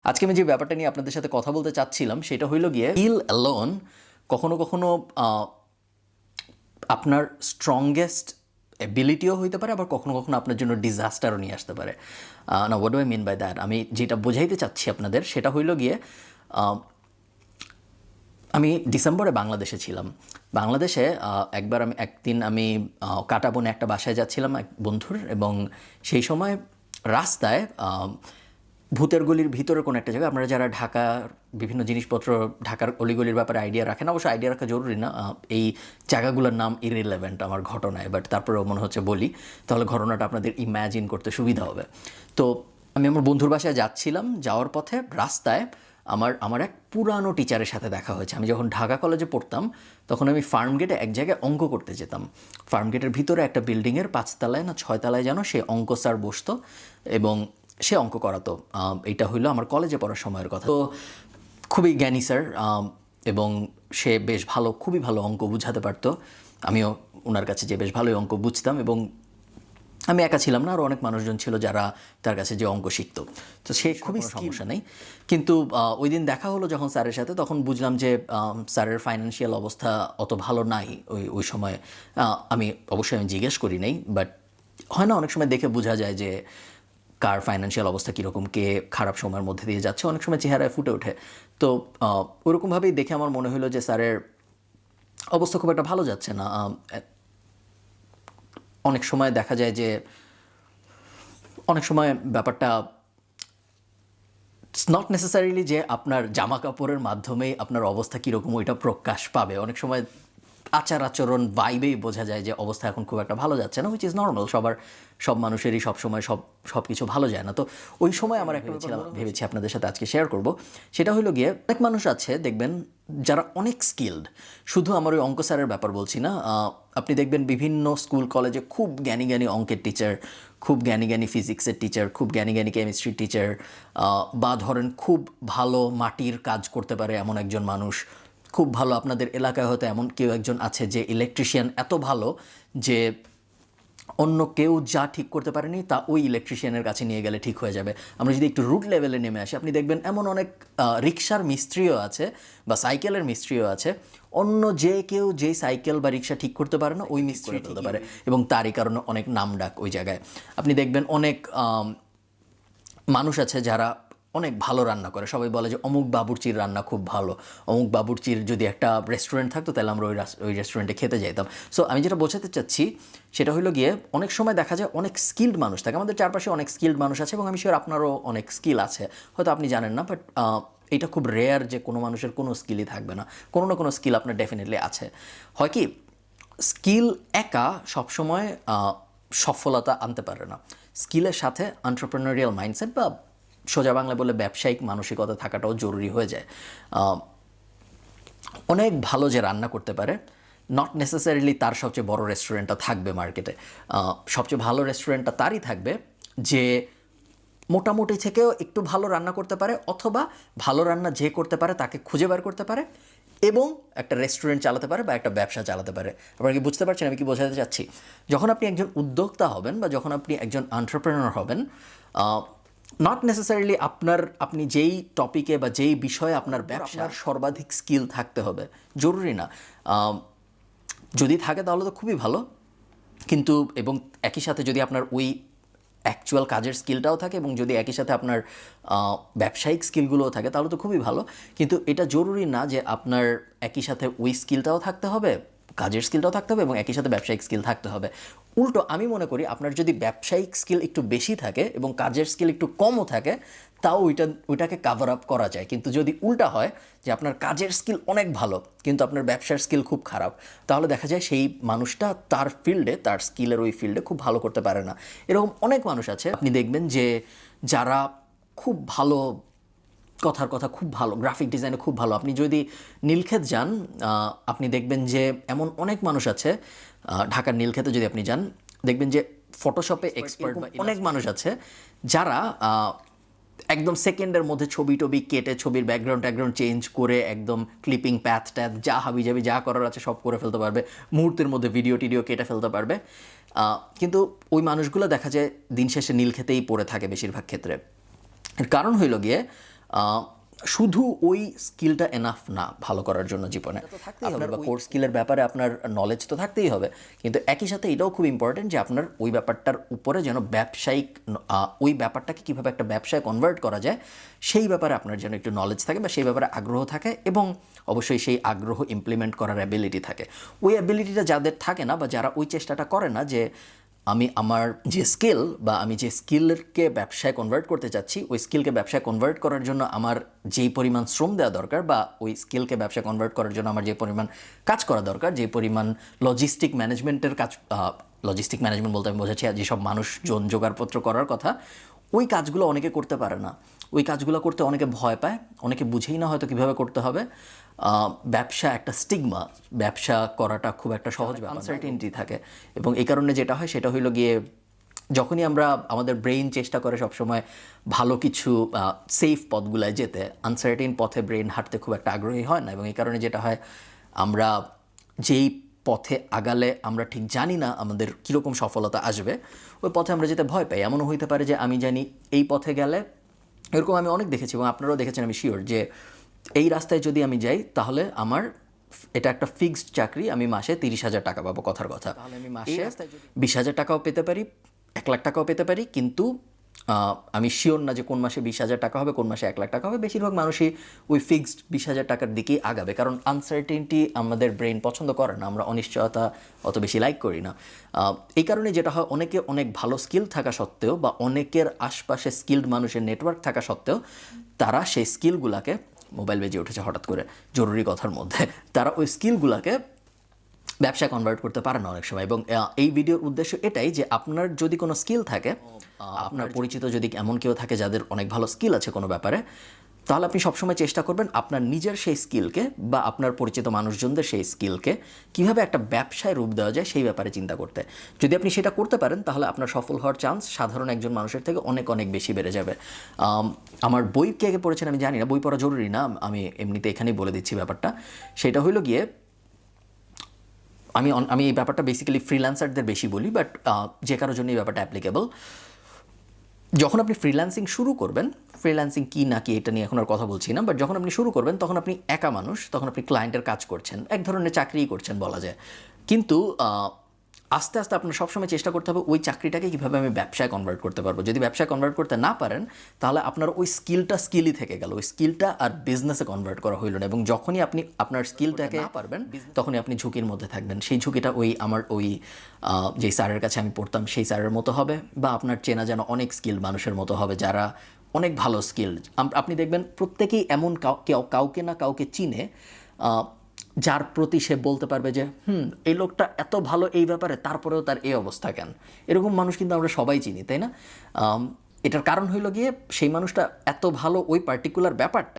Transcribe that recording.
আজকে আমি যে ব্যাপারটা নিয়ে আপনাদের সাথে কথা বলতে চাচ্ছিলাম সেটা হইল গিয়ে ফিল অ্যালোন কখনো কখনো আপনার স্ট্রংগেস্ট এবিলিটিও হইতে পারে, আবার কখনো কখনো আপনার জন্য ডিজাস্টারও নিয়ে আসতে পারে। না, what do I mean by that? আমি যেটা বোঝাইতে চাচ্ছি আপনাদের সেটা হইল গিয়ে আমি ডিসেম্বরে বাংলাদেশে ছিলাম। বাংলাদেশে একদিন আমি কাটাবনে একটা বাসায় যাচ্ছিলাম এক বন্ধুর, এবং সেই সময় রাস্তায় ভূতের গলির ভিতরে কোনো একটা জায়গা, আপনারা যারা ঢাকার বিভিন্ন জিনিসপত্র ঢাকার অলিগলির ব্যাপারে আইডিয়া রাখেন, অবশ্যই আইডিয়া রাখা জরুরি না, এই জায়গাগুলোর নাম ইররিলেভেন্ট আমার ঘটনায়, বাট তারপরেও মনে হচ্ছে বলি, তাহলে ঘটনাটা আপনাদের ইম্যাজিন করতে সুবিধা হবে। তো আমি আমার বন্ধুর বাসায় যাচ্ছিলাম, যাওয়ার পথে রাস্তায় আমার এক পুরানো টিচারের সাথে দেখা হয়েছে। আমি যখন ঢাকা কলেজে পড়তাম তখন আমি ফার্মগেটে এক জায়গায় অঙ্ক করতে যেতাম। ফার্মগেটের ভিতরে একটা বিল্ডিংয়ের 5 তলায় না 6 তলায় যেন সে অঙ্ক স্যার বসতো এবং সে অঙ্ক করাতো। এটা হইলো আমার কলেজে পড়ার সময়ের কথা। তো খুবই জ্ঞানী স্যার, এবং সে বেশ ভালো, খুবই ভালো অঙ্ক বুঝাতে পারতো। আমিও ওনার কাছে যে বেশ ভালোই অঙ্ক বুঝতাম, এবং আমি একা ছিলাম না, আরও অনেক মানুষজন ছিল যারা তার কাছে যে অঙ্ক শিখতো। তো সে খুবই সমস্যা নেই। কিন্তু ওই দিন দেখা হলো যখন স্যারের সাথে, তখন বুঝলাম যে স্যারের ফাইন্যান্সিয়াল অবস্থা অত ভালো নাই ওই সময়। আমি অবশ্যই জিজ্ঞেস করি নাই, বাট হয় না অনেক সময় দেখে বোঝা যায় যে কার ফাইন্যান্সিয়াল অবস্থা কীরকম, কে খারাপ সময়ের মধ্যে দিয়ে যাচ্ছে, অনেক সময় চেহারায় ফুটে ওঠে। তো ওরকমভাবেই দেখে আমার মনে হলো যে স্যারের অবস্থা খুব একটা ভালো যাচ্ছে না। অনেক সময় দেখা যায় যে অনেক সময় ব্যাপারটা নট নেসেসারিলি যে আপনার জামা কাপড়ের মাধ্যমেই আপনার অবস্থা কীরকম ওইটা প্রকাশ পাবে। অনেক সময় আচার আচরণ ভাইবেই বোঝা যায় যে অবস্থা এখন খুব একটা ভালো যাচ্ছে না, হুইচ ইজ নর্মাল। সব মানুষেরই সবসময় সব কিছু ভালো যায় না। তো ওই সময় আমার একটা ভেবেছি আপনাদের সাথে আজকে শেয়ার করব। সেটা হলো গিয়ে অনেক মানুষ আছে দেখবেন যারা অনেক স্কিলড। শুধু আমার ওই অঙ্ক স্যারের ব্যাপার বলছি না, আপনি দেখবেন বিভিন্ন স্কুল কলেজে খুব জ্ঞানী জ্ঞানী অঙ্কের টিচার, খুব জ্ঞানী জ্ঞানী ফিজিক্সের টিচার, খুব জ্ঞানী জ্ঞানী কেমিস্ট্রির টিচার, বা ধরেন খুব ভালো মাটির কাজ করতে পারে এমন একজন মানুষ, খুব ভালো আপনাদের এলাকায় হয়তো এমন কেউ একজন আছে যে ইলেকট্রিশিয়ান এত ভালো যে অন্য কেউ যা ঠিক করতে পারেনি তা ওই ইলেকট্রিশিয়ানের কাছে নিয়ে গেলে ঠিক হয়ে যাবে। আমরা যদি একটু রুট লেভেলে নেমে আসি, আপনি দেখবেন এমন অনেক রিক্সার মিস্ত্রিও আছে বা সাইকেলের মিস্ত্রিও আছে, অন্য যে কেউ যেই সাইকেল বা রিক্সা ঠিক করতে পারে না ওই মিস্ত্রি করতে পারে, এবং তারই কারণে অনেক নামডাক ওই জায়গায়। আপনি দেখবেন অনেক মানুষ আছে যারা অনেক ভালো রান্না করে, সবাই বলে যে অমুক বাবুর্চির রান্না খুব ভালো, অমুক বাবুর্চির যদি একটা রেস্টুরেন্ট থাকতো তাহলে আমরা ওই রেস্টুরেন্টে খেতে যেতাম। সো আমি যেটা বোঝাতে চাচ্ছি সেটা হলো গিয়ে অনেক সময় দেখা যায় অনেক স্কিল্ড মানুষ থাকে, আমাদের চারপাশে অনেক স্কিল্ড মানুষ আছে, এবং আমি শিওর আপনারও অনেক স্কিল আছে, হয়তো আপনি জানেন না, বাট এটা খুব রেয়ার যে কোনো মানুষের কোনো স্কিলই থাকবে না, কোনো না কোনো স্কিল আপনার ডেফিনেটলি আছে। হয় কি, স্কিল একা সবসময় সফলতা আনতে পারে না, স্কিলের সাথে এন্টারপ্রেনারিয়াল মাইন্ডসেট বা সোজা বাংলায় বলে ব্যবসায়িক মানসিকতা থাকাটাও জরুরি হয়ে যায়। অনেক ভালো যে রান্না করতে পারে, নট নেসেসারিলি তার সবচেয়ে বড় রেস্টুরেন্টটা থাকবে মার্কেটে। সবচেয়ে ভালো রেস্টুরেন্টটা তারই থাকবে যে মোটামুটি থেকেও একটু ভালো রান্না করতে পারে, অথবা ভালো রান্না যে করতে পারে তাকে খুঁজে বের করতে পারে এবং একটা রেস্টুরেন্ট চালাতে পারে বা একটা ব্যবসা চালাতে পারে। আপনারা কি বুঝতে পারছেন আমি কি বোঝাতে চাচ্ছি? যখন আপনি একজন উদ্যোক্তা হবেন বা যখন আপনি একজন এন্টারপ্রেনার হবেন, নট নেসেসারিলি আপনি যেই টপিকে বা যেই বিষয়ে আপনার ব্যবসার সর্বাধিক স্কিল থাকতে হবে জরুরি না। যদি থাকে তাহলে তো খুবই ভালো, কিন্তু এবং একই সাথে যদি আপনার ওই অ্যাকচুয়াল কাজের স্কিলটাও থাকে এবং যদি একই সাথে আপনার ব্যবসায়িক স্কিলগুলোও থাকে তাহলে তো খুবই ভালো। কিন্তু এটা জরুরি না যে আপনার একই সাথে ওই স্কিলটাও থাকতে হবে, কাজের স্কিলটাও থাকতে হবে এবং একই সাথে ব্যবসায়িক স্কিল থাকতে হবে। উল্টো আমি মনে করি আপনার যদি ব্যবসায়িক স্কিল একটু বেশি থাকে এবং কাজের স্কিল একটু কমও থাকে তাও ওইটাকে কাভার আপ করা যায়। কিন্তু যদি উল্টা হয় যে আপনার কাজের স্কিল অনেক ভালো কিন্তু আপনার ব্যবসার স্কিল খুব খারাপ, তাহলে দেখা যায় সেই মানুষটা তার ফিল্ডে, তার স্কিলের ওই ফিল্ডে খুব ভালো করতে পারে না। এরকম অনেক মানুষ আছে আপনি দেখবেন যে যারা খুব ভালো, কথার কথা খুব ভালো, গ্রাফিক ডিজাইনে খুব ভালো। আপনি যদি নীলক্ষেত যান আপনি দেখবেন যে এমন অনেক মানুষ আছে, ঢাকার নীলক্ষেতে যদি আপনি যান দেখবেন যে ফটোশপে এক্সপার্ট অনেক মানুষ আছে যারা একদম সেকেন্ডের মধ্যে ছবি টবি কেটে ছবির ব্যাকগ্রাউন্ড চেঞ্জ করে একদম ক্লিপিং প্যাথ ট্যাথ যা হাবিজাবি যা করার আছে সব করে ফেলতে পারবে, মুহূর্তের মধ্যে ভিডিও টিডিও কেটে ফেলতে পারবে। কিন্তু ওই মানুষগুলো দেখা যায় দিন শেষে নীলক্ষেতেই পড়ে থাকে বেশিরভাগ ক্ষেত্রে। এর কারণ হইল গিয়ে শুধু ওই স্কিলটা এনাফ না ভালো করার জন্য জীবনে। আপনার বা কোর স্কিলের ব্যাপারে আপনার নলেজ তো থাকতেই হবে, কিন্তু একই সাথে এটাও খুব ইম্পর্টেন্ট যে আপনার ওই ব্যাপারটার উপরে যেন ব্যবসায়িক ওই ব্যাপারটাকে কীভাবে একটা ব্যবসায় কনভার্ট করা যায় সেই ব্যাপারে আপনার যেন একটু নলেজ থাকে বা সেই ব্যাপারে আগ্রহ থাকে, এবং অবশ্যই সেই আগ্রহ ইমপ্লিমেন্ট করার অ্যাবিলিটি থাকে। ওই অ্যাবিলিটিটা যাদের থাকে না বা যারা ওই চেষ্টাটা করে না যে আমি আমার যে স্কিল বা আমি যে স্কিলকে ব্যবসায় কনভার্ট করতে চাচ্ছি ওই স্কিলকে ব্যবসায় কনভার্ট করার জন্য আমার যেই পরিমাণ শ্রম দেওয়া দরকার বা ওই স্কিলকে ব্যবসায় কনভার্ট করার জন্য আমার যে পরিমাণ কাজ করা দরকার, যে পরিমাণ লজিস্টিক ম্যানেজমেন্টের কাজ, লজিস্টিক ম্যানেজমেন্ট বলতে আমি বোঝাচ্ছি যেসব মানুষজন জোগাড়পত্র করার কথা, ওই কাজগুলো অনেকে করতে পারে না। ওই কাজগুলো করতে অনেকে ভয় পায়, অনেকে বুঝেই না হয়তো কীভাবে করতে হবে। ব্যবসা একটা স্টিগমা, ব্যবসা করাটা খুব একটা সহজ ব্যাপার, আনসার্টেনিটি থাকে। এবং এই কারণে যেটা হয় সেটা হইলো গিয়ে যখনই আমরা আমাদের ব্রেইন চেষ্টা করে সবসময় ভালো কিছু সেফ পথগুলায় যেতে, আনসার্টেন পথে ব্রেইন হাঁটতে খুব একটা আগ্রহী হয় না। এবং এই কারণে যেটা হয় আমরা যেই পথে আগালে আমরা ঠিক জানি না আমাদের কীরকম সফলতা আসবে, ওই পথে আমরা যেতে ভয় পাই। এমনও হইতে পারে যে আমি জানি এই পথে গেলে, এরকম আমি অনেক দেখেছি এবং আপনারাও দেখেছেন আমি শিওর, যে এই রাস্তায় যদি আমি যাই তাহলে আমার এটা একটা ফিক্সড চাকরি, আমি মাসে 30,000 টাকা পাবো, কথার কথা। তাহলে আমি মাসে 20,000 টাকাও পেতে পারি, 1,00,000 টাকাও পেতে পারি, কিন্তু আমি শিওর না যে কোন মাসে 20,000 টাকা হবে, কোন মাসে 1,00,000 টাকা হবে। বেশিরভাগ মানুষই ওই ফিক্সড 20,000 টাকার দিকেই আগাবে, কারণ আনসার্টেনিটি আমাদের ব্রেন পছন্দ করে না, আমরা অনিশ্চয়তা অত বেশি লাইক করি না। এই কারণে যেটা হয়, অনেকে অনেক ভালো স্কিল থাকা সত্ত্বেও বা অনেকের আশপাশে স্কিলড মানুষের নেটওয়ার্ক থাকা সত্ত্বেও তারা সেই স্কিলগুলোকে, মোবাইল বেজে উঠেছে হঠাৎ করে জরুরি কথার মধ্যে, তারা ওই স্কিলগুলোকে ব্যবসায় কনভার্ট করতে পারে না অনেক সময়। এবং এই ভিডিওর উদ্দেশ্য এটাই যে আপনার যদি কোনো স্কিল থাকে, আপনার পরিচিত যদি এমন কেউ থাকে যাদের অনেক ভালো স্কিল আছে কোনো ব্যাপারে, তাহলে আপনি সবসময় চেষ্টা করবেন আপনার নিজের সেই স্কিলকে বা আপনার পরিচিত মানুষজনদের সেই স্কিলকে কীভাবে একটা ব্যবসায় রূপ দেওয়া যায় সেই ব্যাপারে চিন্তা করতে। যদি আপনি সেটা করতে পারেন তাহলে আপনার সফল হওয়ার চান্স সাধারণ একজন মানুষের থেকে অনেক অনেক বেশি বেড়ে যাবে। আমার বই কে কে পড়েছেন আমি জানি না, বই পড়া জরুরি না, আমি এমনিতে এখানেই বলে দিচ্ছি ব্যাপারটা। সেটা হইল গিয়ে, আমি এই ব্যাপারটা বেসিক্যালি ফ্রিল্যান্সারদের বেশি বলি, বাট যে কারোর জন্য এই ব্যাপারটা অ্যাপ্লিকেবল। যখন আপনি ফ্রিল্যান্সিং শুরু করবেন, ফ্রিল্যান্সিং কি না কি এটা নিয়ে এখন আর কথা বলছি না, বাট যখন আপনি শুরু করবেন তখন আপনি একা মানুষ, তখন আপনি ক্লায়েন্টের কাজ করছেন, এক ধরনের চাকরিই করছেন বলা যায়। কিন্তু আস্তে আস্তে আপনার সবসময় চেষ্টা করতে হবে ওই চাকরিটাকে কীভাবে আমি ব্যবসায় কনভার্ট করতে পারবো। যদি ব্যবসায় কনভার্ট করতে না পারেন তাহলে আপনার ওই স্কিলটা স্কিলই থেকে গেল, ওই স্কিলটা আর বিজনেসে কনভার্ট করা হইল না। এবং যখনই আপনি আপনার স্কিলটাকে না পারবেন তখনই আপনি ঝুঁকির মধ্যে থাকবেন। সেই ঝুঁকিটা আমার যেই স্যারের কাছে আমি পড়তাম সেই স্যারের মতো হবে, বা আপনার চেনা জানা অনেক স্কিল মানুষের মতো হবে যারা অনেক ভালো স্কিল। আপনি দেখবেন প্রত্যেকেই এমন কাউকে না কাউকে চিনে যার প্রতি সে বলতে পারবে যে এই লোকটা এত ভালো এই ব্যাপারে, তারপরেও তার এই অবস্থা কেন। এরকম মানুষ কিন্তু আমরা সবাই চিনি, তাই না? এটার কারণ হইল গিয়ে সেই মানুষটা এত ভালো ওই পার্টিকুলার ব্যাপারটা